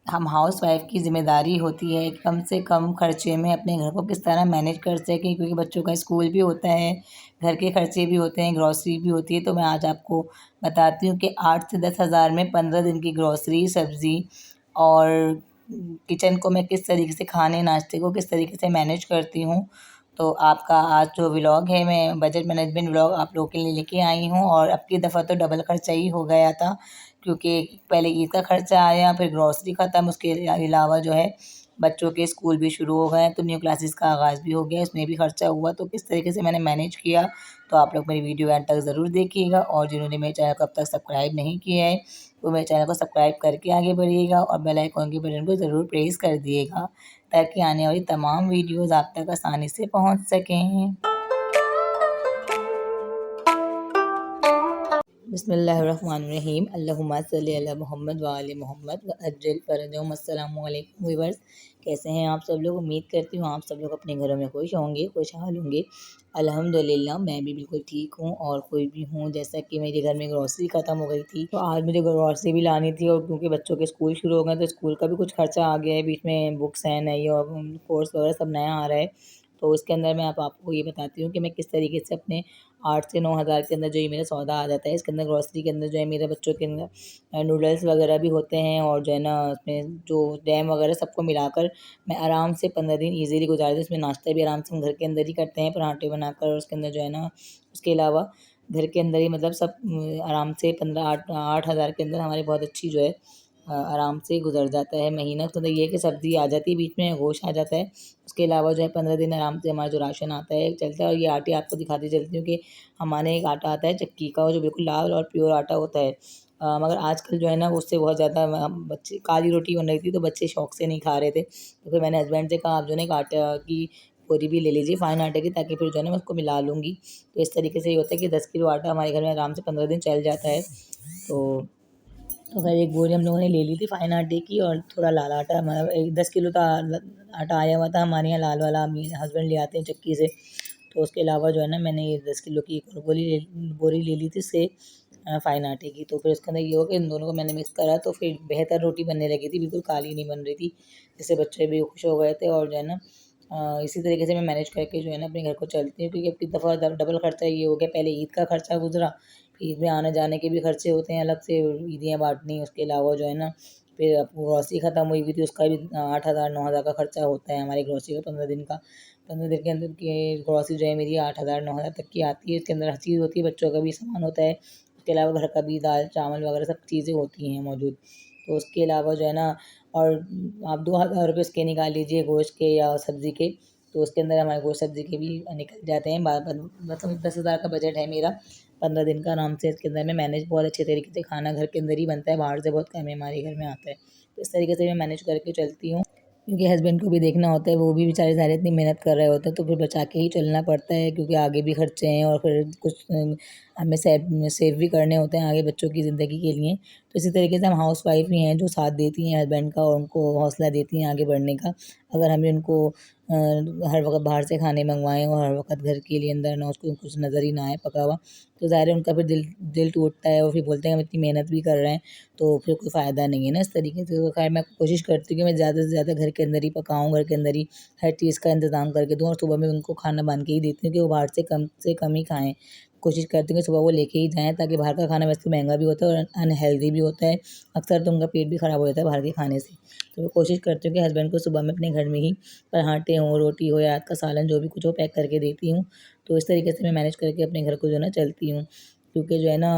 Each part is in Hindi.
हम हाउस वाइफ की ज़िम्मेदारी होती है कि कम से कम खर्चे में अपने घर को किस तरह मैनेज कर सकें, क्योंकि बच्चों का स्कूल भी होता है, घर के खर्चे भी होते हैं, ग्रॉसरी भी होती है। तो मैं आज आपको बताती हूँ कि 8 से 10 हज़ार में 15 दिन की ग्रॉसरी, सब्ज़ी और किचन को मैं किस तरीके से, खाने नाश्ते को किस तरीके से मैनेज करती हूँ। तो आपका आज जो व्लॉग है, मैं बजट मैनेजमेंट व्लॉग आप लोगों के लिए लेके आई हूँ। और अब की दफ़ा तो डबल खर्चा ही हो गया था, क्योंकि पहले ईद का खर्चा आया, फिर ग्रॉसरी ख़त्म, उसके अलावा जो है बच्चों के स्कूल भी शुरू हो गए, तो न्यू क्लासेस का आगाज़ भी हो गया, इसमें भी खर्चा हुआ। तो किस तरीके से मैंने मैनेज किया, तो आप लोग मेरी वीडियो एंड तक ज़रूर देखिएगा। और जिन्होंने मेरे चैनल को अब तक सब्सक्राइब नहीं किया है, तो मेरे चैनल को सब्सक्राइब करके आगे बढ़िएगा और बेल आइकन के बटन को ज़रूर प्रेस कर दिएगा, ताकि आने वाली तमाम वीडियोज़ आप तक आसानी से पहुँच सकें। बिस्मिल्लाहिर्रहमानिर्रहीम। अल्लाहुम्मा सल्ली अला मुहम्मद व आले मोहम्मद व अज्जिल फ़रजहुम। अस्सलामु अलैकुम व्यूअर्स, कैसे हैं आप सब लोग? उम्मीद करती हूँ आप सब लोग अपने घरों में खुश होंगे, खुशहाल होंगे। अल्हम्दुलिल्लाह मैं भी बिल्कुल ठीक हूँ और खुश भी हूँ। जैसा कि मेरे घर में ग्रॉसरी ख़त्म हो गई थी, तो आज मुझे ग्रॉसरी भी लानी थी, और क्योंकि बच्चों के स्कूल शुरू हो गए तो स्कूल का भी कुछ खर्चा आ गया है। बीच में बुक्स हैं नई और कोर्स वगैरह सब नया आ रहा है। तो इसके अंदर मैं आपको ये बताती हूँ कि मैं किस तरीके से अपने 8 से 9 हज़ार के अंदर जो ये मेरा सौदा आ जाता है। इसके अंदर ग्रॉसरी के अंदर जो है मेरे बच्चों के अंदर नूडल्स वगैरह भी होते हैं, और जो है ना उसमें जो जैम वगैरह सबको मिलाकर मैं आराम से 15 दिन ईज़िली गुजार देती हूँ। उसमें नाश्ता भी आराम से हम घर के अंदर ही करते हैं, पराठे बनाकर। और उसके अंदर जो है ना, उसके अलावा घर के अंदर ही मतलब सब आराम से 8 हज़ार के अंदर हमारी बहुत अच्छी जो है आराम से गुजर जाता है महीना। तो ये है कि सब्ज़ी आ जाती है बीच में, गोश्त आ जाता है। उसके अलावा जो है 15 दिन आराम से हमारा जो राशन आता है चलता है। और ये आटे आपको दिखाती चलती हूँ कि हमारे एक आटा आता है चक्की का, जो बिल्कुल लाल और प्योर आटा होता है। मगर आजकल जो है ना उससे बहुत ज़्यादा बच्चे, काली रोटी बन रही थी तो बच्चे शौक से नहीं खा रहे थे, तो फिर मैंने हस्बैंड से कहा आप जो है ना एक आटा की बोरी भी ले लीजिए, फाइन आटे की, ताकि फिर जो है ना मैं उसको मिला लूँगी। तो इस तरीके से ये होता है कि 10 किलो आटा हमारे घर में आराम से 15 दिन चल जाता है। तो खैर एक बोरी हम लोगों ने ले ली थी फाइन आटे की, और थोड़ा लाल आटा, मतलब 10 किलो का आटा आया हुआ था हमारे यहाँ लाल वाला, मेरे हस्बैंड ले आते हैं चक्की से। तो उसके अलावा जो है ना मैंने ये 10 किलो की एक और बोरी ले ली थी इससे फाइन आटे की। तो फिर उसके अंदर ये हो कि इन दोनों को मैंने मिक्स करा, तो फिर बेहतर रोटी बनने लगी थी, बिल्कुल काली नहीं बन रही थी, जिससे बच्चे भी खुश हो गए थे। और जो है ना इसी तरीके से मैं मैनेज करके जो है ना अपने घर को चलती हूँ, क्योंकि अब की दफ़ा डबल खर्चा ये हो गया। पहले ईद का खर्चा गुजरा, ईद में आने जाने के भी खर्चे होते हैं अलग से, ईदियाँ बाँटनी, उसके अलावा जो है ना फिर ग्रॉसरी ख़त्म हुई थी, उसका भी 8 हज़ार 9 हज़ार का खर्चा होता है हमारी ग्रॉसरी का 15 दिन का। 15 दिन के अंदर की ग्रॉसरी जो है मेरी 8 हज़ार 9 हज़ार तक की आती है। इसके अंदर हर चीज़ होती है, बच्चों का भी सामान होता है, उसके अलावा घर का भी दाल चावल वगैरह सब चीज़ें होती हैं मौजूद। तो उसके अलावा जो है ना, और आप 2,000 रुपये उसके निकाल लीजिए गोश्त के या सब्ज़ी के, तो उसके अंदर हमारे गोश्त सब्ज़ी के भी निकल जाते हैं। मतलब 10 हज़ार का बजट है मेरा 15 दिन का, आराम से इसके अंदर मैं मैनेज बहुत अच्छे तरीके से, खाना घर के अंदर ही बनता है, बाहर से बहुत कम ही हमारे घर में आता है। तो इस तरीके से मैं मैनेज करके चलती हूँ, क्योंकि हस्बैंड को भी देखना होता है, वो भी बेचारे ज़ाहिर है इतनी मेहनत कर रहे होते हैं, तो फिर बचा के ही चलना पड़ता है, क्योंकि आगे भी खर्चे हैं और फिर कुछ हमें सेव भी करने होते हैं आगे बच्चों की ज़िंदगी के लिए। तो इसी तरीके से हम हाउस वाइफ ही हैं जो साथ देती हैं हस्बैंड का, और उनको हौसला देती हैं आगे बढ़ने का। अगर हमें उनको हर वक़्त बाहर से खाने मंगवाएँ और हर वक़्त घर के लिए अंदर ना उसको कुछ नज़र ही ना आए पका हुआ, तो ज़ाहिर है उनका फिर दिल टूटता है, और फिर बोलते हैं हम इतनी मेहनत भी कर रहे हैं, तो फिर कोई फ़ायदा नहीं है ना इस तरीके से। तो खैर मैं कोशिश करती हूँ कि मैं ज़्यादा से ज़्यादा घर के अंदर ही पकाऊँ, घर के अंदर ही हर चीज़ का इंतज़ाम करके दूँ, और सुबह में उनको खाना बना के ही देती हूँ कि वो बाहर से कम ही खाएँ। कोशिश करती हूँ कि सुबह वो लेके ही जाएँ, ताकि बाहर का खाना वैसे महँगा भी होता है और अनहेल्दी भी होता है। अक्सर तो उनका पेट भी ख़राब हो जाता है बाहर के खाने से। तो मैं कोशिश करती हूँ कि हस्बैंड को सुबह में अपने घर में ही पराठे हों, रोटी हो या रात का सालन जो भी कुछ हो पैक करके देती हूँ। तो इस तरीके से मैं मैनेज करके अपने घर को जो है ना चलती हूँ। क्योंकि जो है ना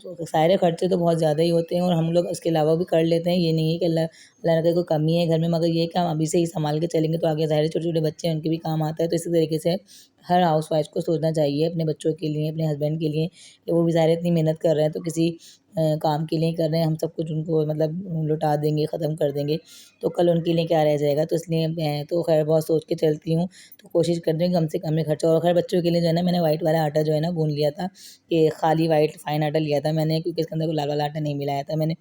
तो सारे खर्चे तो बहुत ज़्यादा ही होते हैं, और हम लोग इसके अलावा भी कर लेते हैं। ये नहीं है कि अल्लाह अल्लाह ना करे कोई कमी है घर में, मगर ये है कि हम अभी से ही सँभाल के चलेंगे तो आगे ज़ाहिर है छोटे-छोटे बच्चे हैं उनके भी काम आता है। तो इसी तरीके से हर हाउसवाइफ़ को सोचना चाहिए अपने बच्चों के लिए, अपने हस्बैंड के लिए, कि वो भी ज़ाहिर है इतनी मेहनत कर रहे हैं, तो किसी काम के लिए ही कर रहे हैं। हम सब कुछ उनको मतलब लुटा देंगे, ख़त्म कर देंगे, तो कल उनके लिए क्या रह जाएगा। तो इसलिए मैं तो खैर बहुत सोच के चलती हूँ, तो कोशिश करती हूँ कि कम से कम में खर्चा। और खैर बच्चों के लिए जो है ना मैंने व्हाइट वाला आटा जो है ना गूँध लिया था, कि खाली व्हाइट फाइन आटा लिया था मैंने, क्योंकि इसके अंदर कोई लाल वाला आटा नहीं मिलाया था मैंने।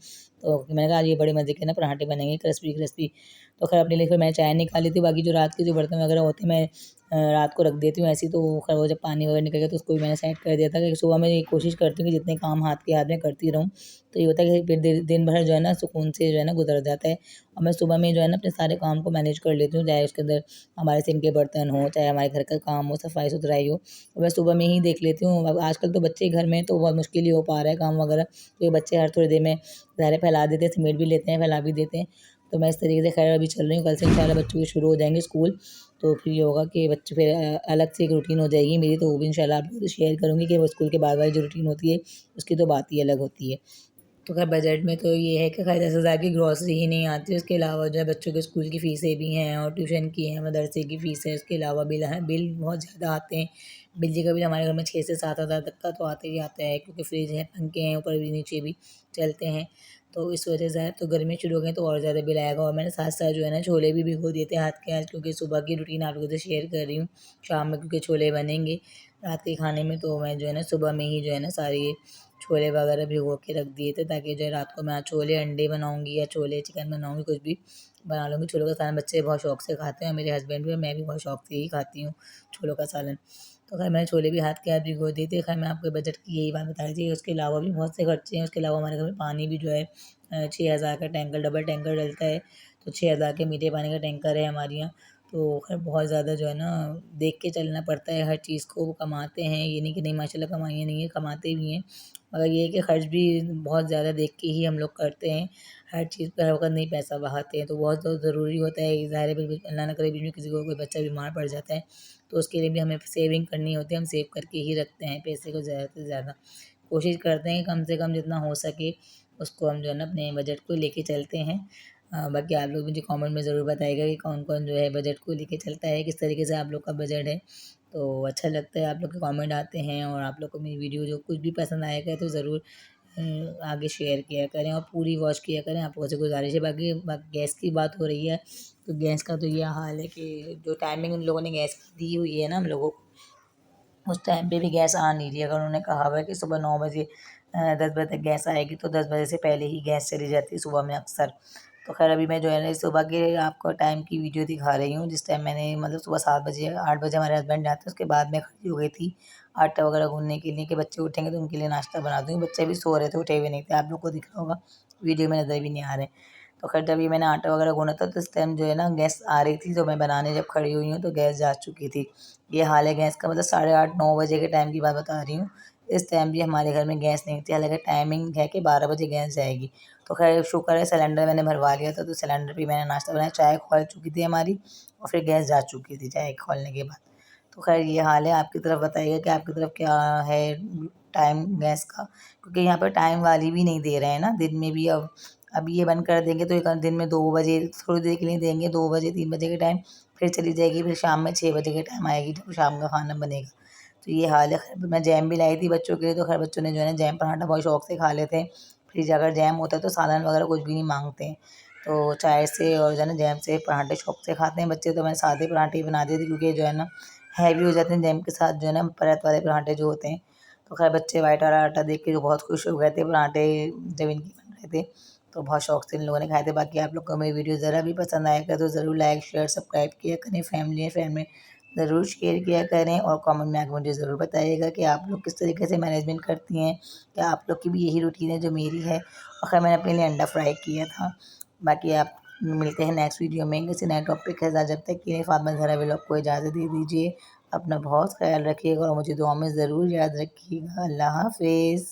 तो मैंने कहा आज ये बड़े मज़े के ना पराठे बनेंगे क्रिस्पी-क्रिस्पी। तो खैर अपने लिए फिर मैंने चाय निकाली थी, बाकी जो रात के जो बर्तन वगैरह होते हैं मैं रात को रख देती हूँ ऐसे ही। तो खैर वो जब पानी वगैरह निकल गया तो उसको भी मैंने सेट कर दिया था, कि सुबह मैं ये कोशिश करती हूँ कि जितने काम हाथ में करती रहूँ, तो ये होता है कि फिर दिन भर जो है ना सुकून से जो है ना गुजर जाता है। और मैं सुबह में जो है ना अपने सारे काम को मैनेज कर लेती हूँ, चाहे उसके अंदर हमारे सिंक के बर्तन हो, चाहे हमारे घर का काम हो, सफाई सुथराई हो, तो मैं सुबह में ही देख लेती हूँ। अब आजकल तो बच्चे घर में हैं तो बहुत मुश्किल ही हो पा रहा है काम वगैरह, तो ये बच्चे हर थोड़ी देर में ज़ाहिर है फैला देते हैं, समेट भी लेते हैं, फैला भी देते हैं। तो मैं इस तरीके से खैर अभी चल रही हूँ, कल से इंशाल्लाह बच्चों के शुरू हो जाएँगे स्कूल, तो फिर ये होगा कि बच्चे फिर अलग से एक रूटीन हो जाएगी मेरी, तो वो भी इंशाल्लाह आप लोगों से शेयर करूँगी कि वो स्कूल के बाद वाली जो रूटीन होती है, उसकी तो बात ही अलग होती है। तो खैर बजट में तो ये है कि खैर 10,000 की ग्रॉसरी ही नहीं आती, उसके अलावा जो है बच्चों के स्कूल की फ़ीसें भी हैं और ट्यूशन की हैं, मदरसे की फ़ीस है, उसके अलावा बिल हैं, बिल बहुत ज़्यादा आते हैं। बिजली का बिल हमारे घर में 6 से 7,000 तक का तो आता ही आता है, क्योंकि फ्रिज है, पंखे हैं, ऊपर भी नीचे भी चलते हैं। तो इस वजह से है, तो गर्मी शुरू हो गई तो और ज़्यादा बिल आएगा। और मैंने साथ-साथ जो है ना छोले भी भिगो दिए थे हाथ के आज, क्योंकि सुबह की रूटीन आप लोगों से शेयर कर रही हूँ। शाम में क्योंकि छोले बनेंगे रात के खाने में, तो मैं जो है ना सुबह में ही जो है ना सारे छोले वगैरह भिगो के रख दिए थे, ताकि जो है रात को मैं आज छोले अंडे बनाऊँगी या छोले चिकन बनाऊँगी, कुछ भी बना लूँगी। छोलों का सालन बच्चे बहुत शौक से खाते हैं, मेरे हस्बैंड भी और मैं भी बहुत शौक से ही खाती हूँ छोलों का सालन। तो खैर मैंने छोले भी हाथ के हाथ भिगो दिए थे। खैर मैं आपको बजट की यही बात बता रही थी, उसके अलावा भी बहुत से खर्चे हैं। उसके अलावा हमारे घर में पानी भी जो है 6,000 का टैंकर, डबल टैंकर डलता है, तो 6,000 के मीठे पानी का टैंकर है हमारे यहाँ। तो खैर बहुत ज़्यादा जो है ना देख के चलना पड़ता है हर चीज़ को। वो कमाते हैं, ये नहीं कि नहीं माशाल्लाह कमाइयाँ नहीं है, कमाते भी हैं, मगर ये है कि खर्च भी बहुत ज़्यादा देख के ही हम लोग करते हैं। हर चीज़ पे हर वक़्त नहीं पैसा बहाते हैं, तो बहुत ज़रूरी होता है। ज़ाहिर है बिल्कुल अल्लाह ना करे बीच में किसी को कोई बच्चा बीमार पड़ जाता है, तो उसके लिए भी हमें सेविंग करनी होती है। हम सेव करके ही रखते हैं पैसे को ज़्यादा से ज़्यादा। कोशिश करते हैं कि कम से कम जितना हो सके उसको हम जो है ना अपने बजट को लेके चलते हैं। बाकी आप लोग मुझे कमेंट में ज़रूर बताइएगा कि कौन-कौन जो है बजट को लेके चलता है, किस तरीके से आप लोग का बजट है। तो अच्छा लगता है आप लोग के कमेंट आते हैं, और आप लोग को मेरी वीडियो जो कुछ भी पसंद आएगा तो ज़रूर आगे शेयर किया करें और पूरी वॉच किया करें, आप लोगों से गुज़ारिश है। बाकी गैस की बात हो रही है, तो गैस का तो ये हाल है कि जो टाइमिंग उन लोगों ने गैस की दी हुई है ना हम लोगों को, उस टाइम पे भी गैस आ नहीं रही है। अगर उन्होंने कहा हुआ है कि सुबह 9 बजे 10 बजे तक गैस आएगी, तो 10 बजे से पहले ही गैस चली जाती है सुबह में अक्सर। तो खैर अभी मैं जो है ना सुबह के आपको टाइम की वीडियो दिखा रही हूँ, जिस टाइम मैंने मतलब सुबह 7 बजे 8 बजे हमारे हस्बैंड जाते हैं, उसके बाद मैं खड़ी हो गई थी आटा वगैरह गूँथने के लिए कि बच्चे उठेंगे तो उनके लिए नाश्ता बना दूँगी। बच्चे भी सो रहे थे, उठे हुए नहीं थे, आप लोग को दिख रहा होगा, वीडियो में नज़र भी नहीं आ रहे। तो खैर जब ये मैंने आटा वगैरह गूँथा था, तो इस टाइम जो है ना गैस आ रही थी, तो मैं बनाने जब खड़ी हुई हूँ तो गैस जा चुकी थी। ये हाल है गैस का, मतलब 8:30-9 बजे के टाइम की बात बता रही हूँ। इस टाइम भी हमारे घर में गैस नहीं थी, हालाँकि टाइमिंग है कि 12 बजे गैस जाएगी। तो खैर शुक्र है सिलेंडर मैंने भरवा लिया था, तो सिलेंडर पे मैंने नाश्ता बनाया, चाय खौल चुकी थी हमारी और फिर गैस जा चुकी थी चाय खौलने के बाद। तो खैर ये हाल है, आपकी तरफ बताइएगा कि आपकी तरफ क्या है टाइम गैस का? क्योंकि यहाँ पे टाइम वाली भी नहीं दे रहे हैं ना, दिन में भी अब ये बंद कर देंगे तो एक दिन में 2 बजे थोड़ी देर के लिए देंगे, 2 बजे 3 बजे के टाइम, फिर चली जाएगी, फिर शाम में 6 बजे के टाइम आएगी जब शाम का खाना बनेगा। तो ये हाल है। खैर मैं जैम भी लाई थी बच्चों के लिए, तो खैर बच्चों ने जो है ना जैम पराठा बहुत शौक से खा लेते हैं। फिर अगर जैम होता है तो सालन वगैरह कुछ भी नहीं माँगते हैं। तो चाय से और जो है ना जैम से पराठे शौक से खाते हैं बच्चे, तो मैं सादे पराठे ही बना दी थी, क्योंकि जो है ना हैवी हो जाते हैं जैम के साथ जो है ना परत वाले पराठे जो होते हैं। तो खैर बच्चे व्हाइट वाला आटा देख के जो बहुत खुश हो गए थे पराठे जब इनके बन रहे थे, तो बहुत शौक से इन लोगों ने खाए थे। बाकी आप लोग को मेरी वीडियो ज़रा भी पसंद आएगा तो ज़रूर लाइक शेयर सब्सक्राइब किया करें, फैमिली एंड फ्रेंड में ज़रूर शेयर किया करें, और कमेंट में आके मुझे ज़रूर बताइएगा कि आप लोग किस तरीके से मैनेजमेंट करती हैं, क्या आप लोग की भी यही रूटीन है जो मेरी है। और खैर मैंने अपने लिए अंडा फ्राई किया था। बाकी आप मिलते हैं नेक्स्ट वीडियो में किसी नए टॉपिक के साथ। जब तक के लिए फातिमा ज़हरा व्लॉग को इजाज़त दे दीजिए। अपना बहुत ख़्याल रखिएगा और मुझे दुआ में ज़रूर याद रखिएगा। अल्लाह हाफ़िज़।